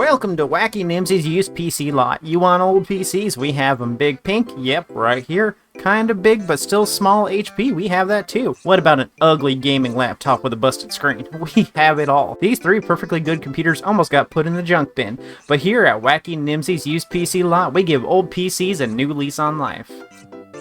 Welcome to Wacky Nimzy's used PC lot. You want old PCs? We have them. Big pink? Yep, right here. Kinda big, but still small HP, we have that too. What about an ugly gaming laptop with a busted screen? We have it all. These three perfectly good computers almost got put in the junk bin. But here at Wacky Nimzy's used PC lot, we give old PCs a new lease on life.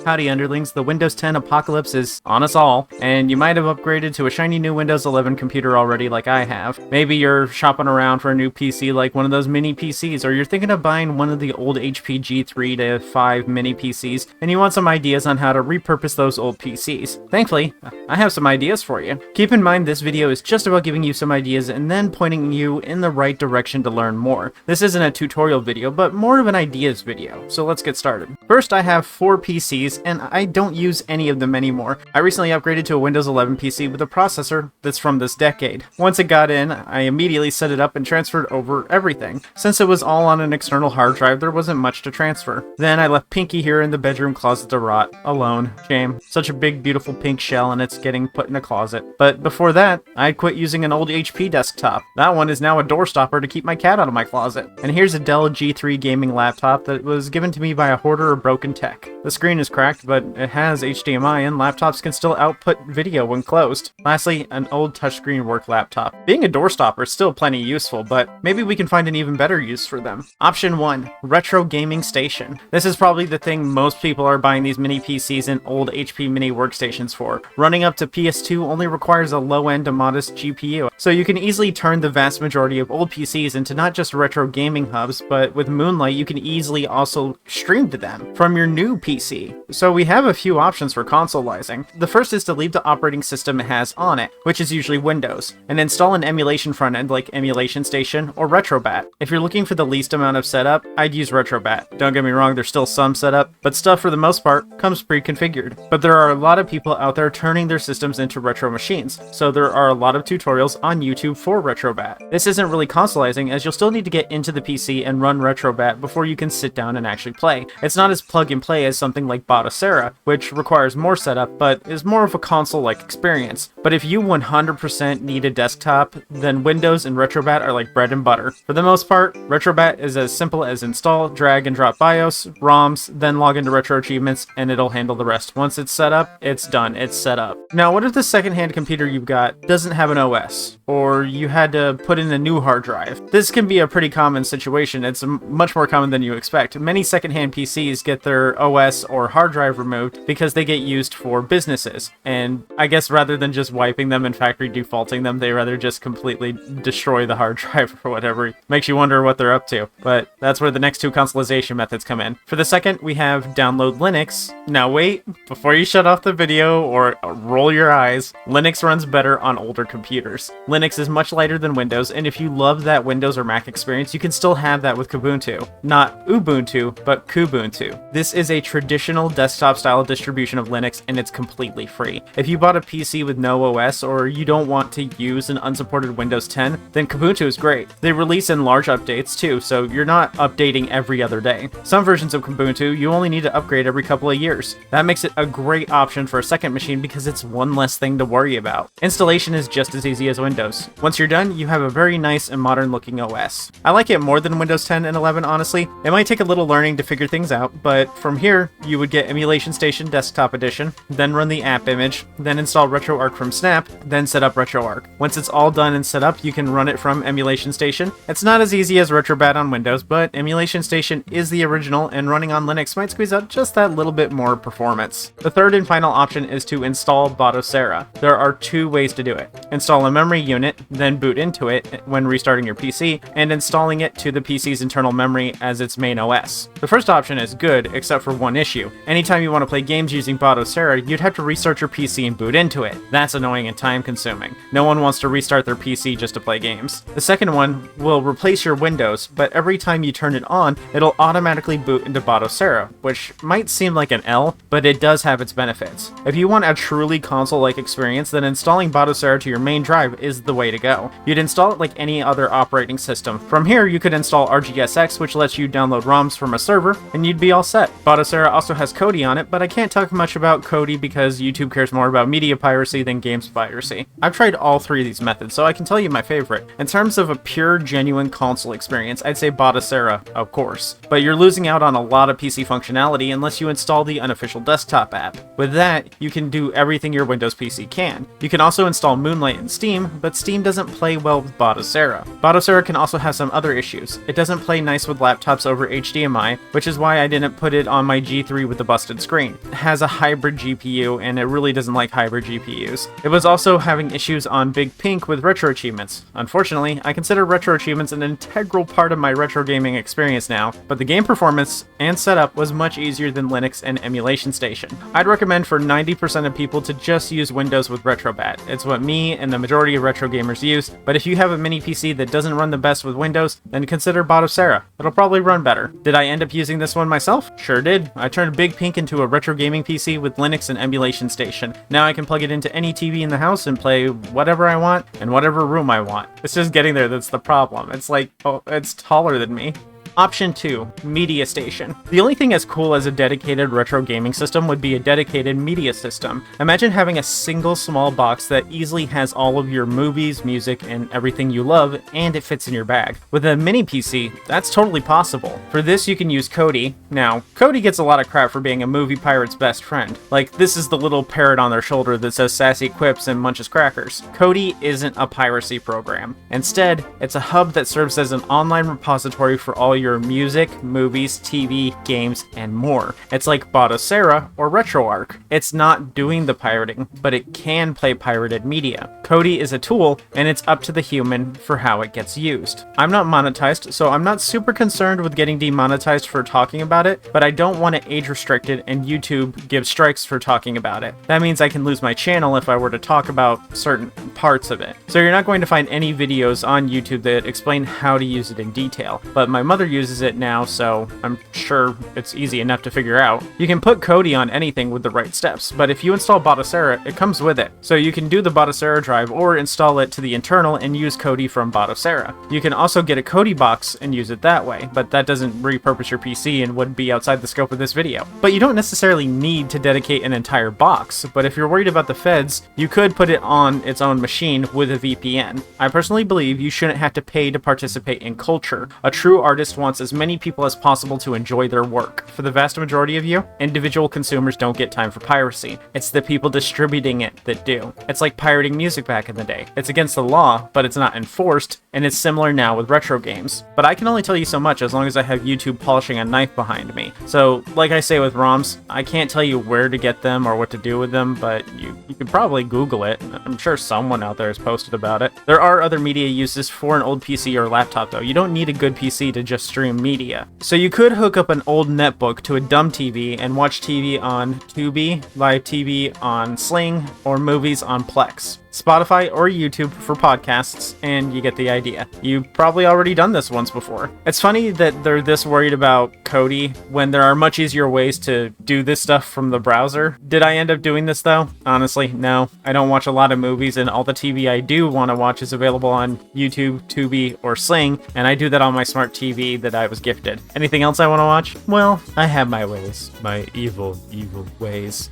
Howdy underlings, the Windows 10 apocalypse is on us all, and you might have upgraded to a shiny new Windows 11 computer already like I have. Maybe you're shopping around for a new PC like one of those mini PCs, or you're thinking of buying one of the old HP G3 to 5 mini PCs, and you want some ideas on how to repurpose those old PCs. Thankfully, I have some ideas for you. Keep in mind this video is just about giving you some ideas and then pointing you in the right direction to learn more. This isn't a tutorial video, but more of an ideas video, so let's get started. First, I have 4 PCs, and I don't use any of them anymore. I recently upgraded to a Windows 11 PC with a processor that's from this decade. Once it got in, I immediately set it up and transferred over everything. Since it was all on an external hard drive, there wasn't much to transfer. Then I left Pinky here in the bedroom closet to rot, alone. Shame. Such a big, beautiful pink shell, and it's getting put in a closet. But before that, I quit using an old HP desktop. That one is now a door stopper to keep my cat out of my closet. And here's a Dell G3 gaming laptop that was given to me by a hoarder of broken tech. The screen is cracked, but it has HDMI and laptops can still output video when closed. Lastly, an old touchscreen work laptop. Being a doorstopper is still plenty useful, but maybe we can find an even better use for them. Option 1. Retro gaming station. This is probably the thing most people are buying these mini PCs and old HP mini workstations for. Running up to PS2 only requires a low-end to modest GPU, so you can easily turn the vast majority of old PCs into not just retro gaming hubs, but with Moonlight you can easily also stream to them from your new PC. So we have a few options for consoleizing. The first is to leave the operating system it has on it, which is usually Windows, and install an emulation front end like Emulation Station or Retrobat. If you're looking for the least amount of setup, I'd use Retrobat. Don't get me wrong, there's still some setup, but stuff for the most part comes pre-configured. But there are a lot of people out there turning their systems into retro machines, so there are a lot of tutorials on YouTube for Retrobat. This isn't really consoleizing, as you'll still need to get into the PC and run Retrobat before you can sit down and actually play. It's not as plug and play as something like Batocera, which requires more setup, but is more of a console-like experience. But if you 100% need a desktop, then Windows and Retrobat are like bread and butter. For the most part, Retrobat is as simple as install, drag and drop BIOS, ROMs, then log into Retro Achievements, and it'll handle the rest. Once it's set up, it's done, it's set up. Now, what if the secondhand computer you've got doesn't have an OS, or you had to put in a new hard drive? This can be a pretty common situation. It's much more common than you expect. Many secondhand PCs get their OS or hard drive removed because they get used for businesses, and I guess rather than just wiping them and factory defaulting them, they rather just completely destroy the hard drive or whatever. Makes you wonder what they're up to, but that's where the next two consolidation methods come in. For the second, we have download Linux. Now wait, before you shut off the video or roll your eyes, Linux runs better on older computers. Linux is much lighter than Windows, and if you love that Windows or Mac experience, you can still have that with Kubuntu. Not Ubuntu, but Kubuntu. This is a traditional desktop style distribution of Linux, and it's completely free. If you bought a PC with no OS, or you don't want to use an unsupported Windows 10, then Kubuntu is great. They release in large updates too, so you're not updating every other day. Some versions of Kubuntu, you only need to upgrade every couple of years. That makes it a great option for a second machine because it's one less thing to worry about. Installation is just as easy as Windows. Once you're done, you have a very nice and modern looking OS. I like it more than Windows 10 and 11, honestly. It might take a little learning to figure things out, but from here, you would get Emulation Station Desktop Edition, then run the app image, then install RetroArch from Snap, then set up RetroArch. Once it's all done and set up, you can run it from Emulation Station. It's not as easy as Retrobat on Windows, but Emulation Station is the original, and running on Linux might squeeze out just that little bit more performance. The third and final option is to install Batocera. There are 2 ways to do it. Install a memory unit, then boot into it when restarting your PC, and installing it to the PC's internal memory as its main OS. The first option is good, except for one issue. Anytime you want to play games using Batocera, you'd have to restart your PC and boot into it. That's annoying and time consuming. No one wants to restart their PC just to play games. The second one will replace your Windows, but every time you turn it on, it'll automatically boot into Batocera, which might seem like an L, but it does have its benefits. If you want a truly console-like experience, then installing Batocera to your main drive is the way to go. You'd install it like any other operating system. From here, you could install RGSX, which lets you download ROMs from a server, and you'd be all set. Batocera also has Kodi on it, but I can't talk much about Kodi because YouTube cares more about media piracy than games piracy. I've tried all three of these methods, so I can tell you my favorite. In terms of a pure, genuine console experience, I'd say Batocera, of course. But you're losing out on a lot of PC functionality unless you install the unofficial desktop app. With that, you can do everything your Windows PC can. You can also install Moonlight in Steam, but Steam doesn't play well with Batocera. Batocera can also have some other issues. It doesn't play nice with laptops over HDMI, which is why I didn't put it on my G3 with the busted screen. It has a hybrid GPU, and it really doesn't like hybrid GPUs. It was also having issues on Big Pink with retro achievements. Unfortunately, I consider retro achievements an integral part of my retro gaming experience now, but the game performance and setup was much easier than Linux and Emulation Station. I'd recommend for 90% of people to just use Windows with RetroBat. It's what me and the majority of retro gamers use, but if you have a mini PC that doesn't run the best with Windows, then consider Batocera. It'll probably run better. Did I end up using this one myself? Sure did. I turned Big Pink into a retro gaming PC with Linux and Emulation Station. Now I can plug it into any TV in the house and play whatever I want in whatever room I want. It's just getting there that's the problem. It's like, oh, it's taller than me. Option 2, Media Station. The only thing as cool as a dedicated retro gaming system would be a dedicated media system. Imagine having a single small box that easily has all of your movies, music, and everything you love, and it fits in your bag. With a mini PC, that's totally possible. For this, you can use Kodi. Now, Kodi gets a lot of crap for being a movie pirate's best friend. Like, this is the little parrot on their shoulder that says sassy quips and munches crackers. Kodi isn't a piracy program. Instead, it's a hub that serves as an online repository for all your music, movies, TV, games, and more. It's like Batocera or RetroArch. It's not doing the pirating, but it can play pirated media. Kodi is a tool, and it's up to the human for how it gets used. I'm not monetized, so I'm not super concerned with getting demonetized for talking about it, but I don't want it age restricted and YouTube gives strikes for talking about it. That means I can lose my channel if I were to talk about certain parts of it. So you're not going to find any videos on YouTube that explain how to use it in detail, but my mother uses it now, so I'm sure it's easy enough to figure out. You can put Kodi on anything with the right steps, but if you install Batocera, it comes with it. So you can do the Batocera drive or install it to the internal and use Kodi from Batocera. You can also get a Kodi box and use it that way, but that doesn't repurpose your PC and would be outside the scope of this video. But you don't necessarily need to dedicate an entire box, but if you're worried about the feds, you could put it on its own machine with a VPN. I personally believe you shouldn't have to pay to participate in culture. A true artist wants as many people as possible to enjoy their work. For the vast majority of you, individual consumers don't get time for piracy. It's the people distributing it that do. It's like pirating music back in the day. It's against the law, but it's not enforced, and it's similar now with retro games. But I can only tell you so much as long as I have YouTube polishing a knife behind me. So, like I say with ROMs, I can't tell you where to get them or what to do with them, but you could probably Google it. I'm sure someone out there has posted about it. There are other media uses for an old PC or laptop though. You don't need a good PC to just stream media. So you could hook up an old netbook to a dumb TV and watch TV on Tubi, live TV on Sling, or movies on Plex. Spotify or YouTube for podcasts, and you get the idea. You've probably already done this once before. It's funny that they're this worried about Kodi when there are much easier ways to do this stuff from the browser. Did I end up doing this though? Honestly, no. I don't watch a lot of movies, and all the TV I do want to watch is available on YouTube, Tubi, or Sling, and I do that on my smart TV that I was gifted. Anything else I want to watch? Well, I have my ways. My evil, evil ways.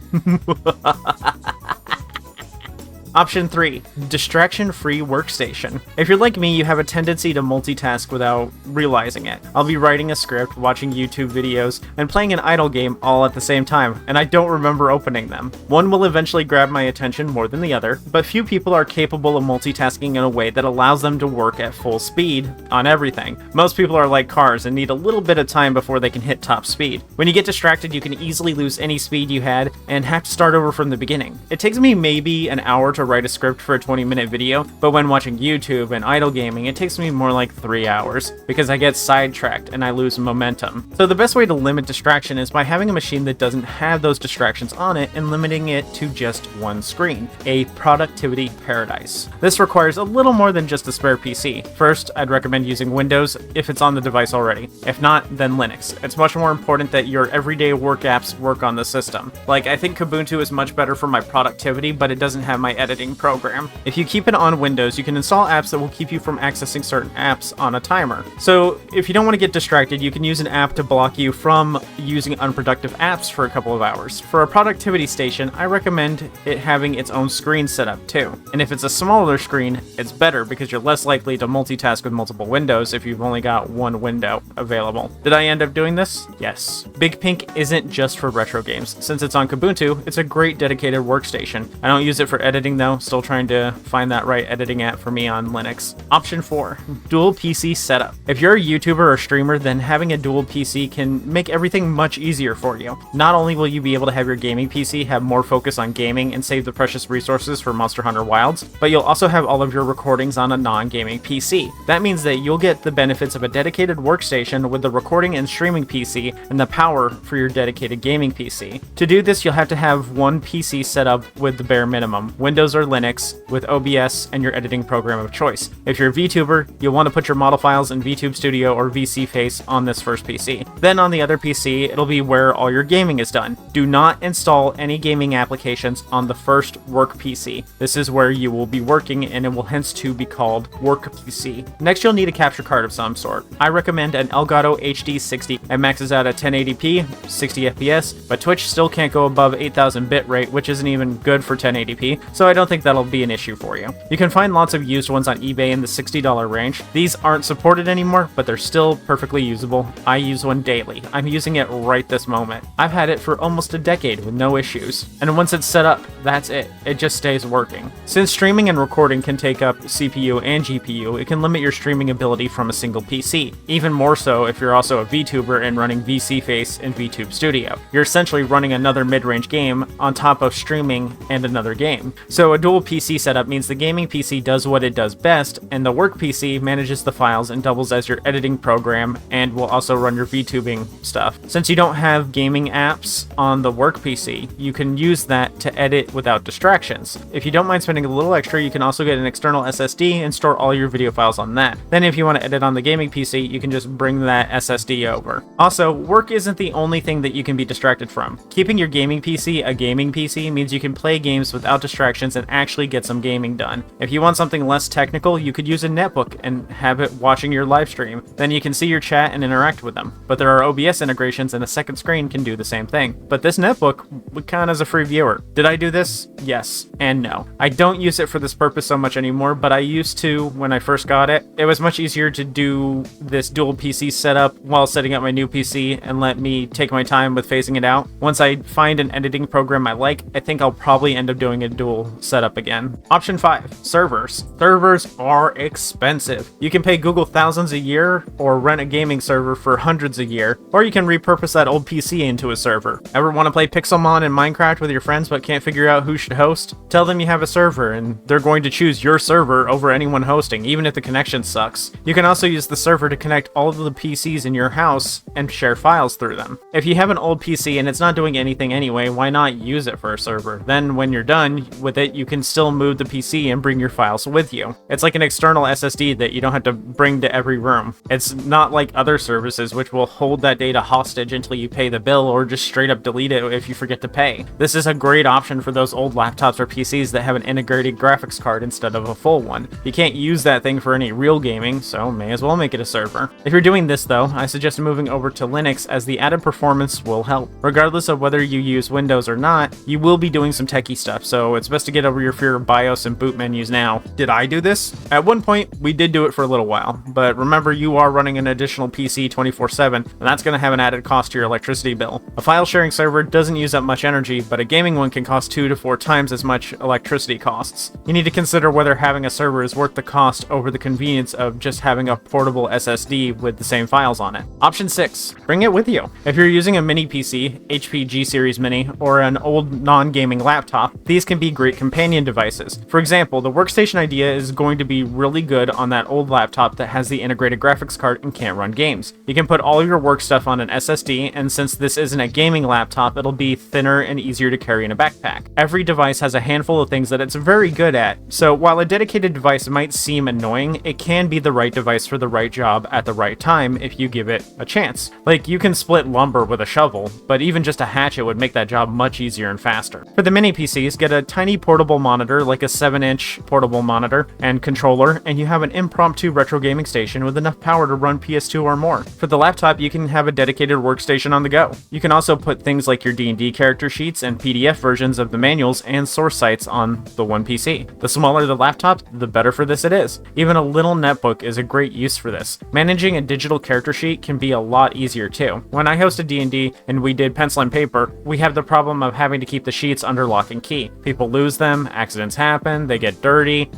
Option 3, distraction-free workstation. If you're like me, you have a tendency to multitask without realizing it. I'll be writing a script, watching YouTube videos, and playing an idle game all at the same time, and I don't remember opening them. One will eventually grab my attention more than the other, but few people are capable of multitasking in a way that allows them to work at full speed on everything. Most people are like cars and need a little bit of time before they can hit top speed. When you get distracted, you can easily lose any speed you had and have to start over from the beginning. It takes me maybe an hour to write a script for a 20-minute video, but when watching YouTube and idle gaming, it takes me more like 3 hours because I get sidetracked and I lose momentum. So the best way to limit distraction is by having a machine that doesn't have those distractions on it and limiting it to just one screen, a productivity paradise. This requires a little more than just a spare PC. First, I'd recommend using Windows if it's on the device already. If not, then Linux. It's much more important that your everyday work apps work on the system. Like, I think Kubuntu is much better for my productivity, but it doesn't have my editing editing program. If you keep it on Windows, you can install apps that will keep you from accessing certain apps on a timer. So if you don't want to get distracted, you can use an app to block you from using unproductive apps for a couple of hours. For a productivity station, I recommend it having its own screen set up too. And if it's a smaller screen, it's better because you're less likely to multitask with multiple windows if you've only got one window available. Did I end up doing this? Yes. Big Pink isn't just for retro games. Since it's on Kubuntu, it's a great dedicated workstation. I don't use it for editing though, still trying to find that right editing app for me on Linux. Option 4, dual PC setup. If you're a YouTuber or streamer, then having a dual PC can make everything much easier for you. Not only will you be able to have your gaming PC have more focus on gaming and save the precious resources for Monster Hunter Wilds, but you'll also have all of your recordings on a non-gaming PC. That means that you'll get the benefits of a dedicated workstation with the recording and streaming PC and the power for your dedicated gaming PC. To do this, you'll have to have one PC set up with the bare minimum, Windows or Linux, with OBS and your editing program of choice. If you're a VTuber, you'll want to put your model files in VTube Studio or VC Face on this first PC. Then on the other PC, it'll be where all your gaming is done. Do not install any gaming applications on the first work PC. This is where you will be working and it will hence to be called work PC. Next, you'll need a capture card of some sort. I recommend an Elgato HD 60. It maxes out at 1080p, 60 FPS, but Twitch still can't go above 8000 bitrate, which isn't even good for 1080p, so I don't think that'll be an issue for you. You can find lots of used ones on eBay in the $60 range. These aren't supported anymore, but they're still perfectly usable. I use one daily. I'm using it right this moment. I've had it for almost a decade with no issues, and once it's set up, that's it. It just stays working. Since streaming and recording can take up CPU and GPU, it can limit your streaming ability from a single PC. Even more so if you're also a VTuber and running VC Face and VTube Studio. You're essentially running another mid-range game on top of streaming and another game. So a dual PC setup means the gaming PC does what it does best, and the work PC manages the files and doubles as your editing program and will also run your VTubing stuff. Since you don't have gaming apps on the work PC, you can use that to edit without distractions. If you don't mind spending a little extra, you can also get an external SSD and store all your video files on that. Then if you want to edit on the gaming PC, you can just bring that SSD over. Also, work isn't the only thing that you can be distracted from. Keeping your gaming PC a gaming PC means you can play games without distractions and actually get some gaming done. If you want something less technical, you could use a netbook and have it watching your live stream. Then you can see your chat and interact with them. But there are OBS integrations and a second screen can do the same thing. But this netbook would count as a free viewer. Did I do this? Yes and no. I don't use it for this purpose so much anymore, but I used to when I first got it. It was much easier to do this dual PC setup while setting up my new PC and let me take my time with phasing it out. Once I find an editing program I like, I think I'll probably end up doing a dual setup again. Option 5, servers. Servers are expensive. You can pay Google thousands a year or rent a gaming server for hundreds a year, or you can repurpose that old PC into a server. Ever want to play Pixelmon and Minecraft with your friends but can't figure out who should host? Tell them you have a server and they're going to choose your server over anyone hosting, even if the connection sucks. You can also use the server to connect all of the PCs in your house and share files through them. If you have an old PC and it's not doing anything anyway, why not use it for a server? Then when you're done with it, you can still move the PC and bring your files with you. It's like an external SSD that you don't have to bring to every room. It's not like other services which will hold that data hostage until you pay the bill or just straight up delete it if you forget to pay. This is a great option for those old laptops or PCs that have an integrated graphics card instead of a full one. You can't use that thing for any real gaming, so may as well make it a server. If you're doing this though, I suggest moving over to Linux as the added performance will help. Regardless of whether you use Windows or not, you will be doing some techie stuff, so it's best to get over your fear of BIOS and boot menus now. Did I do this? At one point, we did do it for a little while, but remember you are running an additional PC 24/7, and that's going to have an added cost to your electricity bill. A file sharing server doesn't use up much energy, but a gaming one can cost 2 to 4 times as much electricity costs. You need to consider whether having a server is worth the cost over the convenience of just having a portable SSD with the same files on it. Option 6, bring it with you. If you're using a mini PC, HP G Series Mini, or an old non-gaming laptop, these can be great companion devices. For example, the workstation idea is going to be really good on that old laptop that has the integrated graphics card and can't run games. You can put all of your work stuff on an SSD, and since this isn't a gaming laptop, it'll be thinner and easier to carry in a backpack. Every device has a handful of things that it's very good at, so while a dedicated device might seem annoying, it can be the right device for the right job at the right time if you give it a chance. Like, you can split lumber with a shovel, but even just a hatchet would make that job much easier and faster. For the mini PCs, get a tiny portable portable monitor, like a 7-inch portable monitor and controller, and you have an impromptu retro gaming station with enough power to run PS2 or more. For the laptop, you can have a dedicated workstation on the go. You can also put things like your D&D character sheets and PDF versions of the manuals and source sites on the one PC. The smaller the laptop, the better for this it is. Even a little netbook is a great use for this. Managing a digital character sheet can be a lot easier too. When I hosted D&D and we did pencil and paper, we have the problem of having to keep the sheets under lock and key. People lose them, accidents happen, they get dirty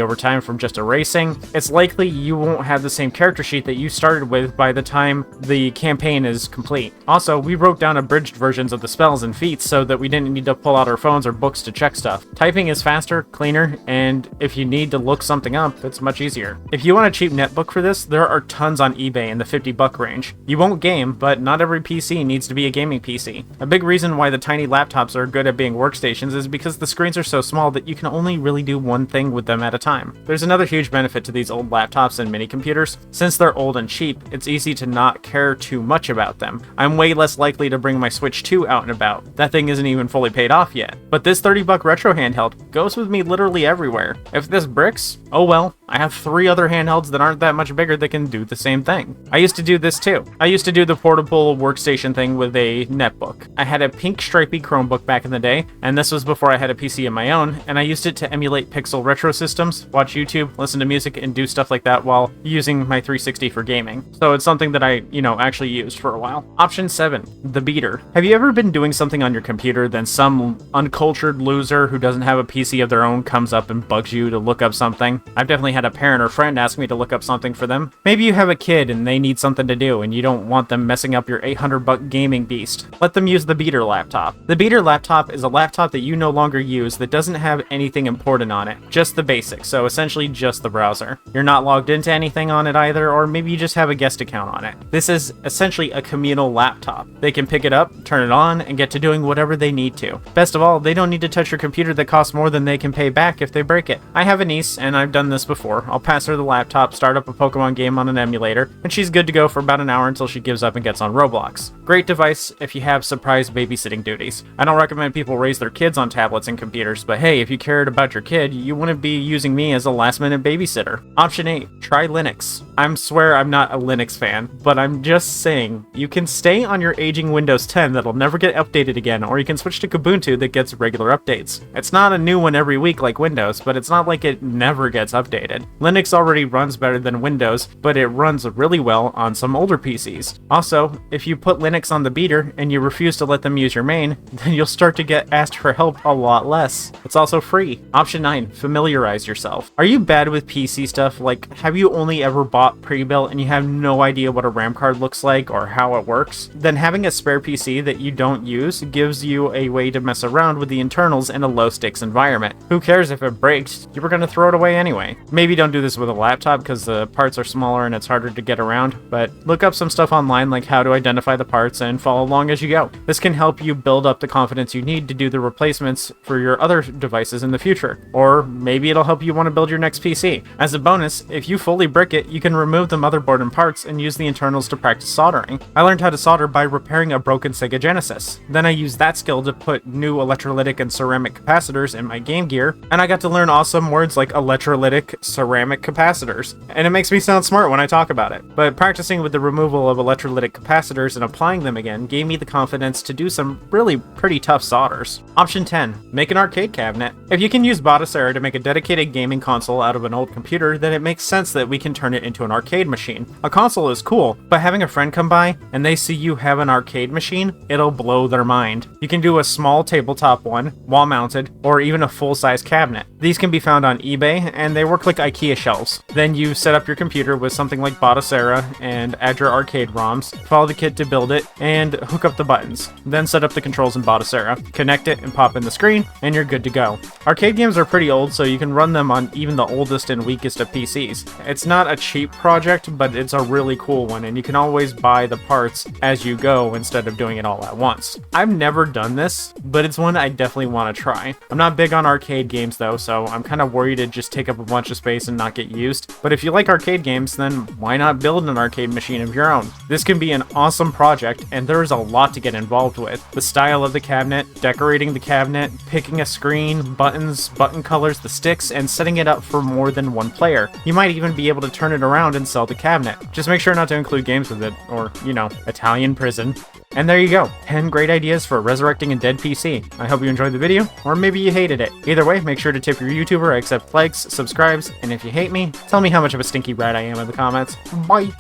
over time from just erasing. It's likely you won't have the same character sheet that you started with by the time the campaign is complete. Also, we wrote down abridged versions of the spells and feats so that we didn't need to pull out our phones or books to check stuff. Typing is faster, cleaner, and if you need to look something up, it's much easier. If you want a cheap netbook for this, there are tons on eBay in the $50 range. You won't game, but not every PC needs to be a gaming PC. A big reason why the tiny laptops are good at being workstations is because the screens are so small that you can only really do one thing with them at a time. There's another huge benefit to these old laptops and mini computers. Since they're old and cheap, it's easy to not care too much about them. I'm way less likely to bring my Switch 2 out and about. That thing isn't even fully paid off yet. But this $30 retro handheld goes with me literally everywhere. If this bricks, oh well, I have 3 other handhelds that aren't that much bigger that can do the same thing. I used to do this too. I used to do the portable workstation thing with a netbook. I had a pink stripy Chromebook back in the day, and this was before I had a PC of my own, and I used it to emulate pixel retro systems, watch YouTube, listen to music, and do stuff like that while using my 360 for gaming. So it's something that I, actually used for a while. Option 7, the beater. Have you ever been doing something on your computer, then some uncultured loser who doesn't have a PC of their own comes up and bugs you to look up something? I've definitely had a parent or friend ask me to look up something for them. Maybe you have a kid and they need something to do and you don't want them messing up your $800 gaming beast. Let them use the beater laptop. The beater laptop is a laptop that you no longer use that doesn't have anything important on it, just the basics, so essentially just the browser. You're not logged into anything on it either, or maybe you just have a guest account on it. This is essentially a communal laptop. They can pick it up, turn it on, and get to doing whatever they need to. Best of all, they don't need to touch your computer that costs more than they can pay back if they break it. I have a niece, and I've done this before. I'll pass her the laptop, start up a Pokemon game on an emulator, and she's good to go for about an hour until she gives up and gets on Roblox. Great device if you have surprise babysitting duties. I don't recommend people raise their kids on tablets and computers, but hey, if you cared about your kid, you wouldn't be using me as a last-minute babysitter. Option 8, try Linux. I swear I'm not a Linux fan, but I'm just saying, you can stay on your aging Windows 10 that'll never get updated again, or you can switch to Ubuntu that gets regular updates. It's not a new one every week like Windows, but it's not like it never gets updated. Linux already runs better than Windows, but it runs really well on some older PCs. Also, if you put Linux on the beater and you refuse to let them use your main, then you'll start to get asked for help a lot less. It's also free. Option 9, familiarize yourself. Are you bad with PC stuff? Like, have you only ever bought pre-built and you have no idea what a RAM card looks like or how it works? Then having a spare PC that you don't use gives you a way to mess around with the internals in a low-stakes environment. Who cares if it breaks? You were going to throw it away anyway. Maybe don't do this with a laptop because the parts are smaller and it's harder to get around, but look up some stuff online like how to identify the parts and follow along as you go. This can help you build up the confidence you need to do the replacements for your other devices in the future. Or maybe it'll help you want to build your next PC. As a bonus, if you fully brick it, you can remove the motherboard and parts and use the internals to practice soldering. I learned how to solder by repairing a broken Sega Genesis. Then I used that skill to put new electrolytic and ceramic capacitors in my Game Gear, and I got to learn awesome words like electrolytic ceramic capacitors. And it makes me sound smart when I talk about it. But practicing with the removal of electrolytic capacitors and applying them again gave me the confidence to do some really pretty tough solders. Option 10, make an arcade cabinet. If you can use Batocera to make a dedicated gaming console out of an old computer, then it makes sense that we can turn it into an arcade machine. A console is cool, but having a friend come by and they see you have an arcade machine, it'll blow their mind. You can do a small tabletop one, wall-mounted, or even a full-size cabinet. These can be found on eBay, and they work like IKEA shelves. Then you set up your computer with something like Batocera and add your arcade ROMs, follow the kit to build it, and hook up the buttons. Then set up the controls in Batocera, connect it and pop in the screen, and you're good to go. Arcade games are pretty old, so you can run them on even the oldest and weakest of PCs. It's not a cheap project, but it's a really cool one, and you can always buy the parts as you go instead of doing it all at once. I've never done this, but it's one I definitely want to try. I'm not big on arcade games though, so I'm kind of worried it'd just take up a bunch of space and not get used. But if you like arcade games, then why not build an arcade machine of your own? This can be an awesome project, and there is a lot to get involved with. The style of the cabinet, decorating the cabinet, picking a screen, buttons, button colors, the sticks, and setting it up for more than one player. You might even be able to turn it around and sell the cabinet. Just make sure not to include games with it, or, you know, Italian prison. And there you go, 10 great ideas for resurrecting a dead PC. I hope you enjoyed the video, or maybe you hated it. Either way, make sure to tip your YouTuber, accept likes, subscribes, and if you hate me, tell me how much of a stinky rat I am in the comments. Bye!